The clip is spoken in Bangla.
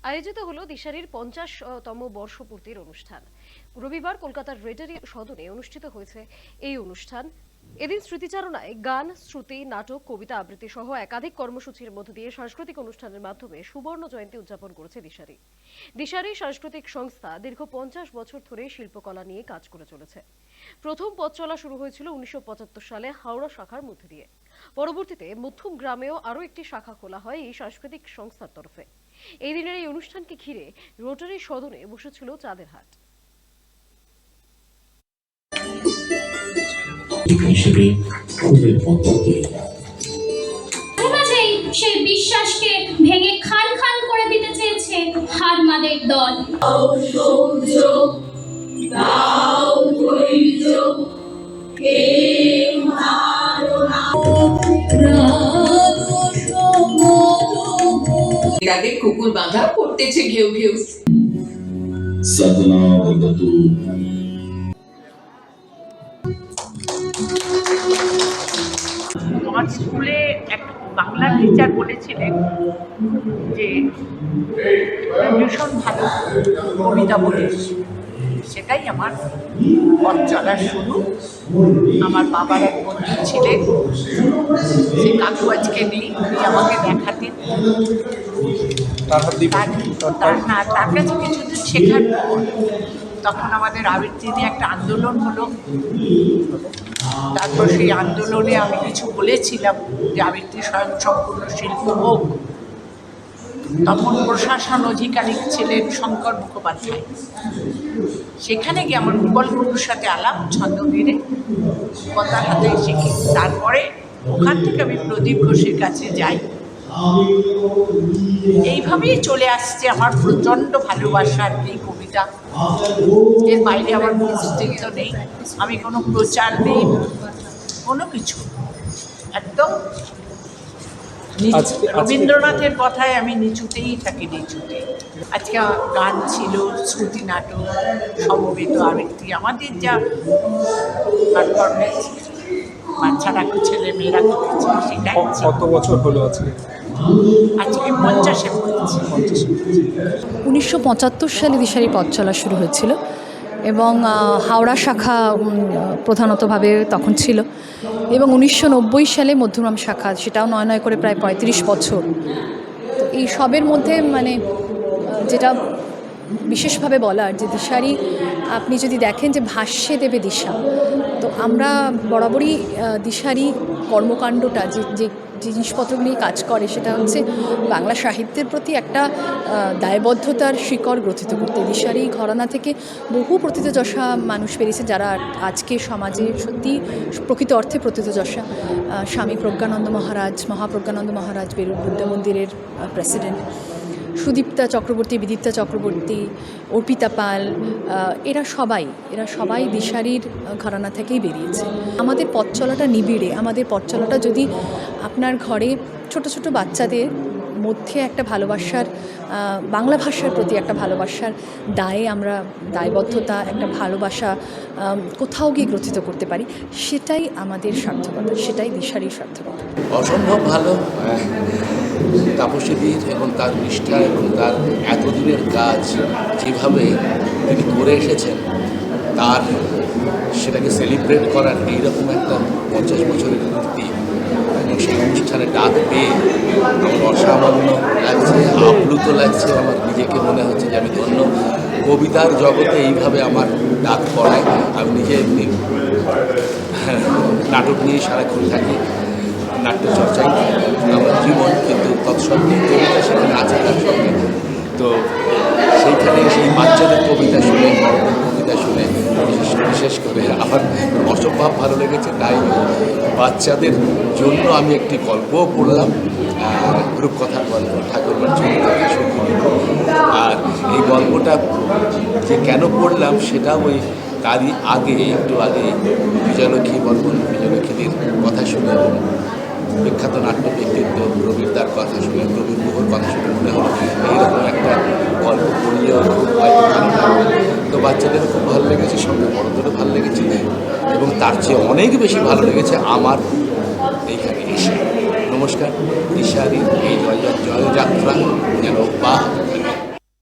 আয়োজিত হলো দিশারির 50তম বর্ষপূর্তির অনুষ্ঠান। রবিবার কলকাতার রেটারি সদনে অনুষ্ঠিত হয়েছে এই অনুষ্ঠান। এদিন স্মৃতিচারণায় গান, শ্রুতি, নাটক, কবিতা আবৃত্তি সহ একাধিক কর্মসূচির মধ্য দিয়ে সাংস্কৃতিক অনুষ্ঠানের মাধ্যমে সুবর্ণ জয়ন্তী উদযাপন করেছে দিশারি। দিশারি সাংস্কৃতিক সংস্থা দীর্ঘ 50 বছর ধরে শিল্পকলা নিয়ে কাজ করে চলেছে। প্রথম পথ চলা শুরু হয়েছিল 1975 সালে হাওড়া শাখার মধ্য দিয়ে। পরবর্তীতে মধ্যম গ্রামেও আরও একটি শাখা খোলা হয় এই সাংস্কৃতিক সংস্থার তরফে। এই দিনের এই অনুষ্ঠানকে ঘিরে রোটারি সদনে বসেছিল চাঁদের হাট। সেই বিশ্বাসকে ভেঙে খান খান করে দিতে চেয়েছে হারমাদের দল। তাদের কুকুর বাঁধা পড়তেছে ঘেউ ঘেউ। আমার স্কুলে এক বাংলা টিচার বলেছিলেন যে ভীষণ ভালো কবিতা বলিস। সেটাই আমার পথ চলার শুরু। আমার বাবার এক বন্ধু ছিলেন, সে কাকু আজকে নেই, উনি আমাকে দেখাতেন। তার কাছে কিছুদিন শেখার পর তখন আমাদের আবৃত্তি নিয়ে একটা আন্দোলন হলো। তারপর সেই আন্দোলনে আমি কিছু বলেছিলাম যে আবৃত্তি স্বয়ংসম্পূর্ণ শিল্প হোক। তখন প্রশাসন আধিকারিক ছিলেন শঙ্কর মুখোপাধ্যায়। সেখানে গিয়ে আমার ভূগোলগুলোর সাথে আলাপ, ছন্দ মেরে কথার হাতে শিখি। তারপরে ওখান থেকে আমি প্রদীপ ঘোষের কাছে যাই। এইভাবেই চলে আসছে আমার প্রচণ্ড ভালোবাসার এই কবিতা। এর বাইরে আমার অস্তিত্ব নেই, আমি কোনো প্রচার নেই, কোনো কিছু। একদম রবীন্দ্রনাথের কথায় আমি নিচুতেই থাকি, নিচুতে। আজকে গান ছিল, শ্রুতি, নাটক, সমবেত আবৃত্তি, আমাদের যা পারফরমেন্স বাচ্চারা ছেলে মেয়েরা করেছে সেটাই। কত বছর হলো আজকে? আজকে 50-এ পড়েছি। 1975 সালে দিশারি পথ চলা শুরু হয়েছিল এবং হাওড়া শাখা প্রধানতভাবে তখন ছিল, এবং 1990 সালে মধ্যগ্রাম শাখা, সেটাও নয় করে প্রায় 35 বছর। তো এই সবের মধ্যে মানে যেটা বিশেষভাবে বলার যে দিশারি, আপনি যদি দেখেন যে ভাষ্যে দেবে দিশা, তো আমরা বরাবরই দিশারি কর্মকাণ্ডটা যে জিনিসপত্র নিয়ে কাজ করে সেটা হচ্ছে বাংলা সাহিত্যের প্রতি একটা দায়বদ্ধতার শিকড় গ্রথিত করতে। দিশারি ঘরানা থেকে বহু প্রথিতযশা মানুষ বেরিয়েছে যারা আজকে সমাজে সত্যি প্রকৃত অর্থে প্রথিতযশা। স্বামী প্রজ্ঞানন্দ মহারাজ, মহাপ্রজ্ঞানন্দ মহারাজ বেলুড় বুদ্ধ মন্দিরের প্রেসিডেন্ট, সুদীপ্তা চক্রবর্তী, বিদীপ্তা চক্রবর্তী, অর্পিতা পাল, এরা সবাই দিশারির ঘরানা থেকেই বেরিয়েছে। আমাদের পথ চলাটা নিবিড়ে, আমাদের পথ চলাটা যদি আপনার ঘরে ছোট ছোট বাচ্চাদের মধ্যে একটা ভালোবাসার, বাংলা ভাষার প্রতি একটা ভালোবাসার দায়ে আমরা দায়বদ্ধতা, একটা ভালোবাসা কোথাও গিয়ে গ্রথিত করতে পারি, সেটাই আমাদের সার্থকতা, সেটাই দিশারির সার্থকতা। অসম্ভব ভালো তাপসীদের এবং তার নিষ্ঠা এবং তার এতদিনের কাজ যেভাবে তিনি করে এসেছেন, তার সেটাকে সেলিব্রেট করার এইরকম একটা 50 বছরের কীর্তি এবং সেই অনুষ্ঠানে ডাক পেয়ে আমার অসামান্য লাগছে, আপ্লুত লাগছে। আমার নিজেকে মনে হচ্ছে যে আমি ধন্য। কবিতার জগতে এইভাবে আমার ডাক পড়ায়। আমি নিজে এমনি নাটক নিয়ে সারাক্ষণ থাকি, নাট্যচর্চাই আমার জীবন, কিন্তু তৎসঙ্গে কবিতা সেখানে আছে তার সঙ্গে। তো সেইখানে সেই বাচ্চাদের কবিতা শুনে, বড়দের কবিতা শুনে বিশেষ করে আমার অসম্ভব ভালো লেগেছে। তাই বাচ্চাদের জন্য আমি একটি গল্পও পড়লাম, রূপকথার গল্প, ঠাকুরবার ছবি থেকে শুরু। আর এই গল্পটা যে কেন পড়লাম সেটা ওই তারই একটু আগে বিজয়লক্ষ্মী বর্মন, বিজয়লক্ষ্মীদের কথা শুনে, বিখ্যাত নাট্য ব্যক্তিত্ব রবীন্দ্রার কথা শুনে, রবীন্দ্র গুহর কথা শুনে মনে হলো এইরকম একটা গল্প পড়লেও হয়তো ভালো লাগবে। তো বাচ্চাদেরও খুব ভালো লেগেছে, সঙ্গে বড়দেরও ভালো লেগেছে, এবং তার চেয়ে অনেক বেশি ভালো লেগেছে আমার এইখানে এসে। নমস্কার। দিশারির এই জয়যাত্রা যেন